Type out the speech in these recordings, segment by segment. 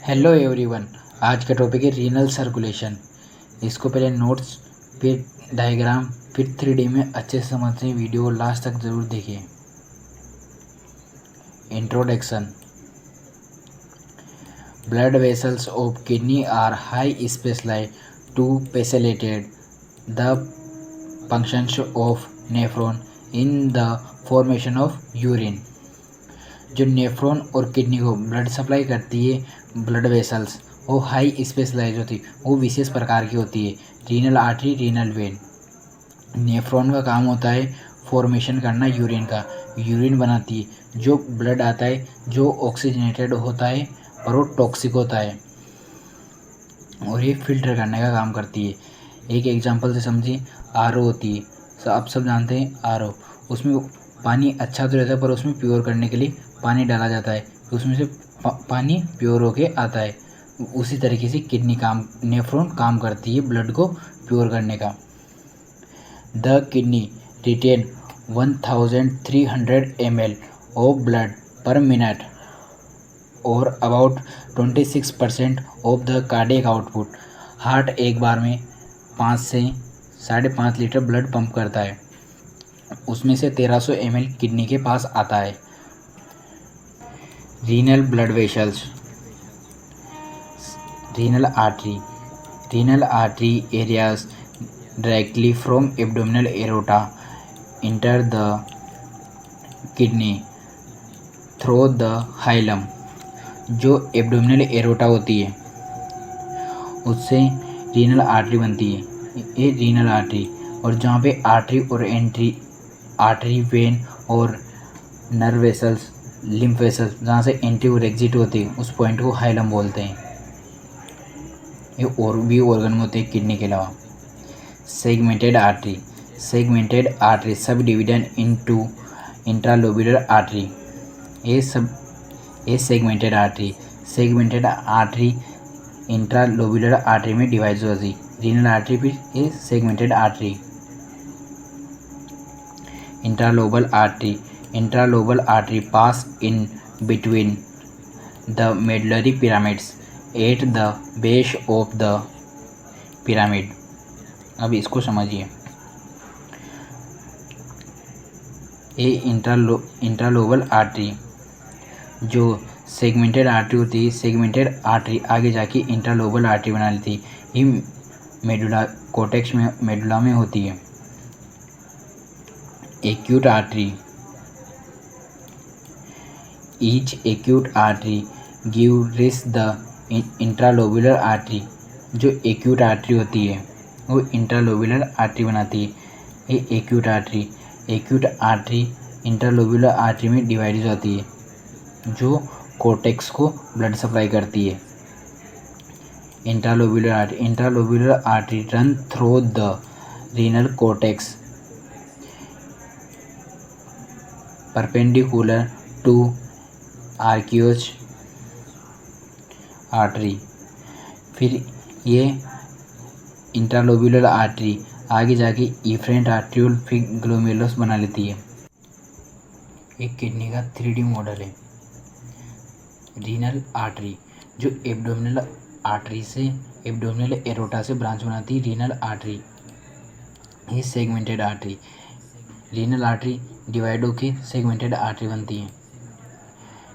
Hello everyone. आज का topic है रीनल सर्कुलेशन। इसको पहले नोट्स, फिर डायग्राम, फिर 3D में अच्छे से समझने वीडियो को लास्ट तक ज़रूर देखिए। Introduction. Blood vessels of kidney are high specialized to facilitate the functions of nephron in the formation of urine. जो नेफ्रॉन और किडनी को ब्लड सप्लाई करती है ब्लड वेसल्स, वो हाई स्पेशलाइज होती है, वो विशेष प्रकार की होती है। Renal artery, renal vein. Nephron का काम होता है फॉर्मेशन करना यूरिन का, यूरिन बनाती है। जो ब्लड आता है जो ऑक्सीजनेटेड होता है और वो टॉक्सिक होता है और ये फिल्टर करने का काम करती है। एक एग्जांपल से समझिए, आरओ होती है, आप सब जानते हैं आरओ। उसमें पानी अच्छा तो रहता है पर उसमें प्योर करने के लिए पानी डाला जाता है, तो उसमें से पानी प्योर होके आता है। उसी तरीके से किडनी काम, नेफ्रॉन काम करती है ब्लड को प्योर करने का। The kidney retain 1300 ml of blood per minute और about 26% of the cardiac output. Heart एक बार में 5 से 5.5 लीटर ब्लड पंप करता है, उसमें से 1300 ml किडनी के पास आता है। Renal blood vessels. Renal artery. Renal artery areas directly from abdominal aorta enter the kidney through the hilum. जो एब्डोमिनल एरोटा होती है उससे रीनल आर्टरी बनती है, ये रीनल आर्टरी। और जहाँ पे आर्टरी और एंट्री, आर्टरी, वेन और नर्व वेसल्स, लिम्फ वेसल्स, जहाँ से एंट्री और एग्जिट होती है उस पॉइंट को हाइलम बोलते हैं। ये और भी ऑर्गन में होते हैं किडनी के अलावा। Segmented artery. Segmented artery subdivision into intralobular artery. ये segmented artery, segmented artery intralobular artery में डिवाइड होती है। रीनल आर्टरी फिर ये segmented artery. Intralobar artery. Intralobar artery pass in between the medullary pyramids at the base of the pyramid. अब इसको समझिए। ये इंट्रालोबल आर्टरी जो सेगमेंटेड आर्टरी होती है, सेगमेंटेड आर्टरी आगे जाके इंट्रालोबल आर्टरी बना लेती है। ये मेडुला कोर्टेक्स में, मेडुला में होती है। Acute artery. Each acute artery give rise the intralobular artery. जो एक्यूट आर्टरी होती है वो इंट्रालोबुलर आर्टरी बनाती है। ये acute artery, acute artery intralobular artery में डिवाइड होती है जो कोर्टेक्स को ब्लड सप्लाई करती है। Intralobular artery. Intralobular artery run through the renal cortex perpendicular to arcuate artery. फिर ये इंट्रालोब्यूलर आर्टरी आगे जाके इफरेंट आर्ट्रियोल फिर ग्लोमेरुलस बना लेती है। एक किडनी का 3D मॉडल है। रीनल आर्टरी जो एब्डोमिनल आर्टरी से, एब्डोमिनल एरोटा से ब्रांच बनाती है रीनल आर्टरी। ये segmented artery. Renal artery divide होके सेगमेंटेड आर्टरी बनती है।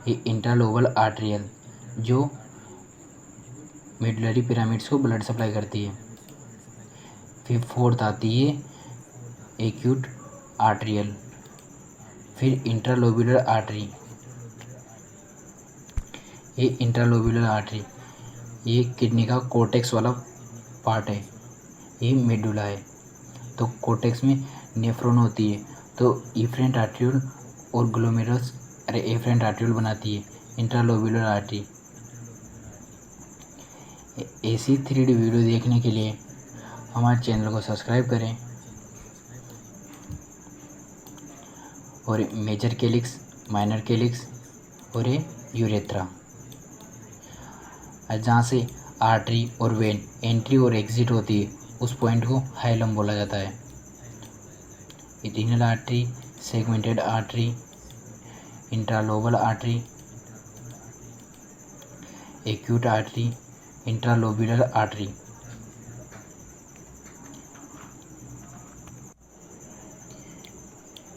ये इंट्रालोबल आर्टरियल जो मेडुलरी पिरामिड्स को ब्लड सप्लाई करती है। फिर फोर्थ आती है एक्यूट आर्टरियल। फिर इंट्रालोब्यूलर आर्टरी। ये इंट्रालोब्यूलर आर्टरी ये किडनी का कोर्टेक्स वाला पार्ट है, ये मेडुला है। तो कोर्टेक्स में नेफ्रॉन होती है तो इफरेंट आर्ट्रियोल और ग्लोमेरुलस एफरेंट आर्ट्रियोल बनाती है इंट्रालोब्यूलर आर्टरी। ऐसी 3D वीडियो देखने के लिए हमारे चैनल को सब्सक्राइब करें और मेजर कैलिक्स, माइनर कैलिक्स और ये यूरेथ्रा, जहाँ से आर्टरी और वेन एंट्री और एग्जिट होती है उस पॉइंट को हाइलम बोला जाता है। Renal artery, segmented artery, intralobar artery, acute artery, intralobular artery.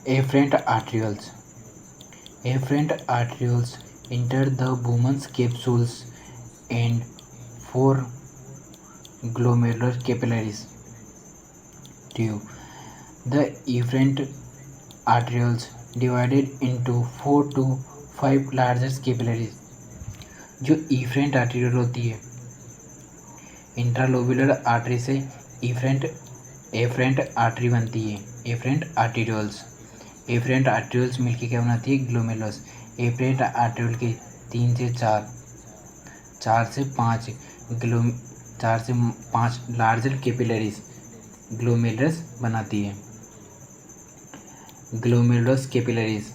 Afferent arterioles. Afferent arterioles enter the Bowman's capsules and four glomerular capillaries. Tube. The efferent arterioles divided into 4 to 5 larger capillaries. जो efferent arteriole होती है, intralobular artery से efferent artery बनती है, efferent arterioles. Efferent arterioles मिलकर क्या बनाती है, ग्लोमेरुलस। एफरेंट आर्टरियोल के 3 से 4, 4 से 5 लार्जर कैपिलरीज ग्लोमेरुलस बनाती है। Glomerulus capillaries,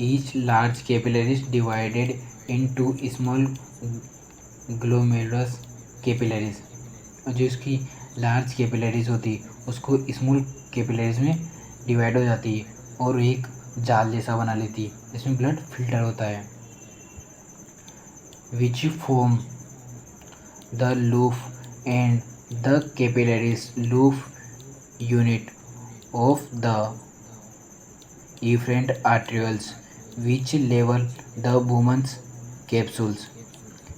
each large capillaries divided into small glomerulus capillaries. जो इसकी लार्ज कैपिलरीज होती है उसको स्मॉल कैपिलरीज में डिवाइड हो जाती है और एक जाल जैसा बना लेती है, इसमें ब्लड फिल्टर होता है। Which form the loop and the capillaries loop unit of the efferent arterioles which level the Bowman's capsules।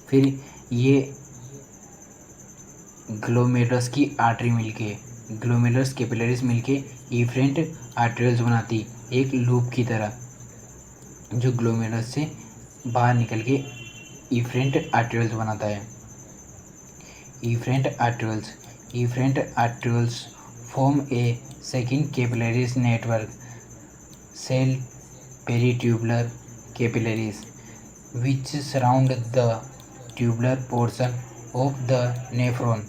फिर ये ग्लोमेरुलस की आर्टरी मिलके, ग्लोमेरुलस कैपिलरीज मिलके efferent arterioles बनाती एक लूप की तरह, जो ग्लोमेरुलस से बाहर निकल के efferent arterioles बनाता है। efferent arterioles form a second capillary network, cell peritubular capillaries, which surround the tubular portion of the nephron।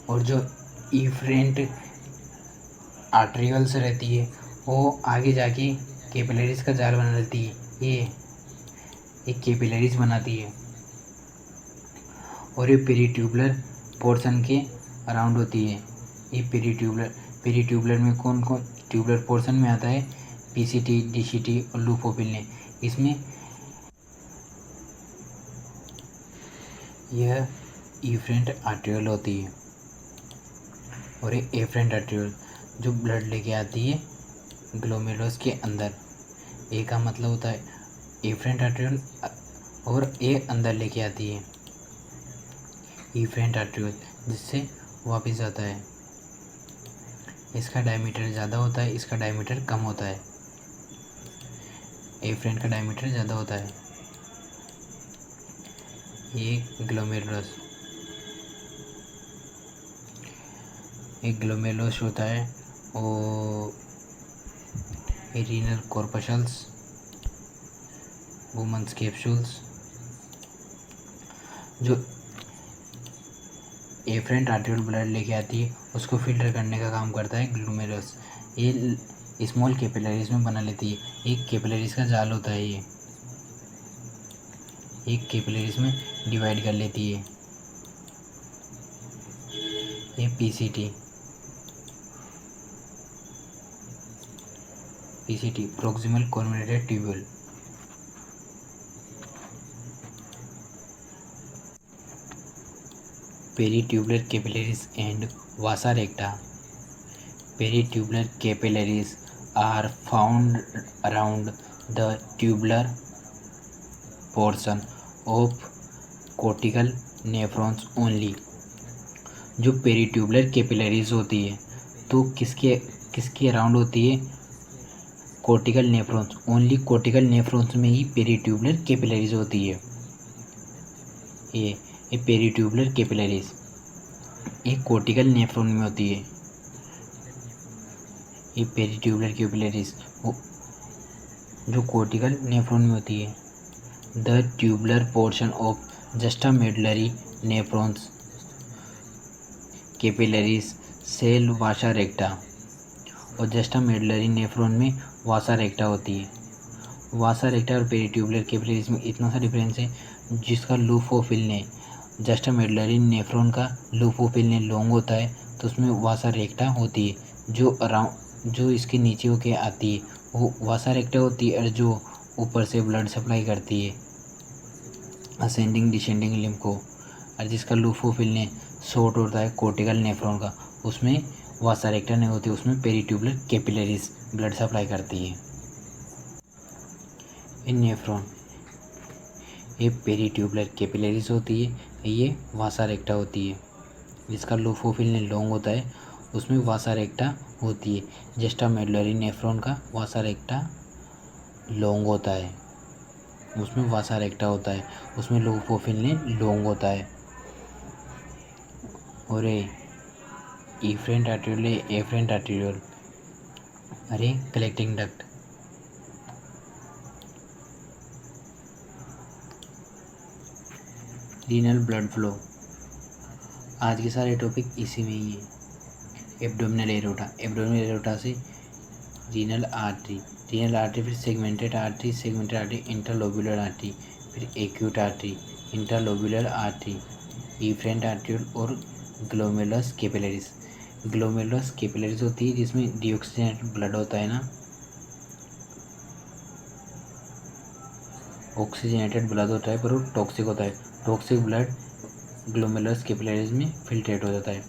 और जो efferent arterioles रहती है वो आगे जाके कैपिलरीज का जाल बना लेती है, ये एक कैपिलरीज बनाती है और ये पेरीट्यूबुलर पोर्शन के अराउंड होती है। ये पेरीट्यूबुलर में कौन कौन ट्यूबुलर पोर्शन में आता है, पीसीटी, डीसीटी और लूपोपिलने। इसमें यह efferent आर्टेरियोल होती है और ये efferent आर्टेरियोल जो ब्लड लेके आती है ग्लोमेरुलस के अंदर। ए का मतलब होता है efferent आर्टेरियोल और ए अंदर लेके आती है efferent आर्टेरियोल, जिससे वापस जाता है। इसका डायमीटर ज़्यादा होता है, इसका डायमीटर कम होता है। efferent का डायमीटर ज़्यादा होता है। ये ग्लोमेरुलस होता है और रीनल कॉर्पस्कल्स, वुमेन्स कैप्सूल्स। जो efferent आर्टेरियोल ब्लड लेके आती है उसको फिल्टर करने का काम करता है ग्लोमेरुलस। ये स्मॉल कैपिलरीज में बना लेती है, एक कैपिलरीज का जाल होता है, ये एक कैपिलरीज में डिवाइड कर लेती है। ये PCT proximal convoluted tubule. Peritubular capillaries and vasa recta. Peritubular capillaries are found around the tubular portion of cortical nephrons only। जो पेरीट्यूबुलर कैपिलरीज होती है तो किसके अराउंड होती है, cortical nephrons. Only cortical nephrons में ही पेरीट्यूबुलर कैपिलरीज होती है। ये पेरीट्यूबुलर कैपिलरीज एक कॉर्टिकल नेफ्रॉन में होती है। ये पेरीट्यूबुलर कैपिलरीज जो कॉर्टिकल नेफ्रॉन में होती है। The tubular portion of juxtamedullary nephrons capillaries cell vasa recta. और जस्टामेडुलरी नेफ्रॉन में वासा रेक्टा होती है। वासा रेक्टा और पेरीट्यूबुलर कैपिलरीज में इतना सा डिफरेंस है, जिसका लूप ऑफ पिलने जस्टामेडुलरी नेफ्रॉन का लूप ऑफ पिलने लॉन्ग होता है तो उसमें वासा रेक्टा होती है। जो इसके नीचे होके आती है वो वासा रेक्टा होती है, और जो ऊपर से ब्लड सप्लाई करती है असेंडिंग डिसेंडिंग लिम्फ को, और जिसका लूफोफिल शॉर्ट होता है कोर्टिकल नेफ्रॉन का, उसमें वासा रेक्टा नहीं होती, उसमें पेरिट्यूबुलर कैपिलरीज ब्लड सप्लाई करती है। इन नेफ्रॉन ये पेरिट्यूबुलर कैपिलरीज होती है, ये वासा रेक्टा होती है। जिसका लूफोफिल लॉन्ग होता है उसमें वासा रेक्टा होती है। जस्टामेडुलरी नेफ्रॉन का वासा रेक्टा लॉन्ग होता है, उसमें वासा रेक्टा होता है, उसमें लूफोफिल लॉन्ग होता है। और afferent arteriole are collecting duct. Renal blood flow, आज के सारे टॉपिक इसी में ही है। एब्डोमिनल एरोटा से रीनल आर्टरी, फिर सेगमेंटेड आर्टरी, इंटरलोब्युलर आर्टरी, फिर acute artery, interlobular artery, efferent arteriole और ग्लोमेरुलस कैपिलरीज होती है जिसमें डीऑक्सीजनेटेड ब्लड होता है ना, ऑक्सीजनेटेड ब्लड होता है पर वो टॉक्सिक होता है। टॉक्सिक ब्लड ग्लोमेरुलस कैपिलरीज में फिल्ट्रेट हो जाता है।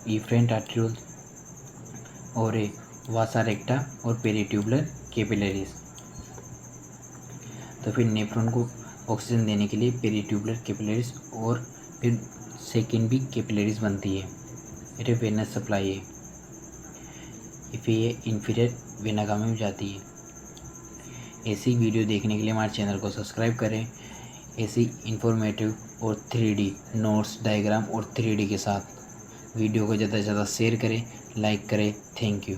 इफरेंट आर्ट्रियोल और वासा रेक्टा और पेरिट्यूबुलर कैपिलरीज। तो फिर नेफ्रॉन को ऑक्सीजन देने के लिए पेरिट्यूबुलर कैपिलरीज और फिर सेकेंड भी कैपिलरीज बनती है। ये वेनस सप्लाई है, फिर ये इन्फीरियर वेना कावा में जाती है। ऐसी वीडियो देखने के लिए हमारे चैनल को सब्सक्राइब करें। ऐसी इंफॉर्मेटिव और 3D नोट्स, डायग्राम और 3D के साथ वीडियो को ज़्यादा से ज़्यादा शेयर करें, लाइक करें। Thank you.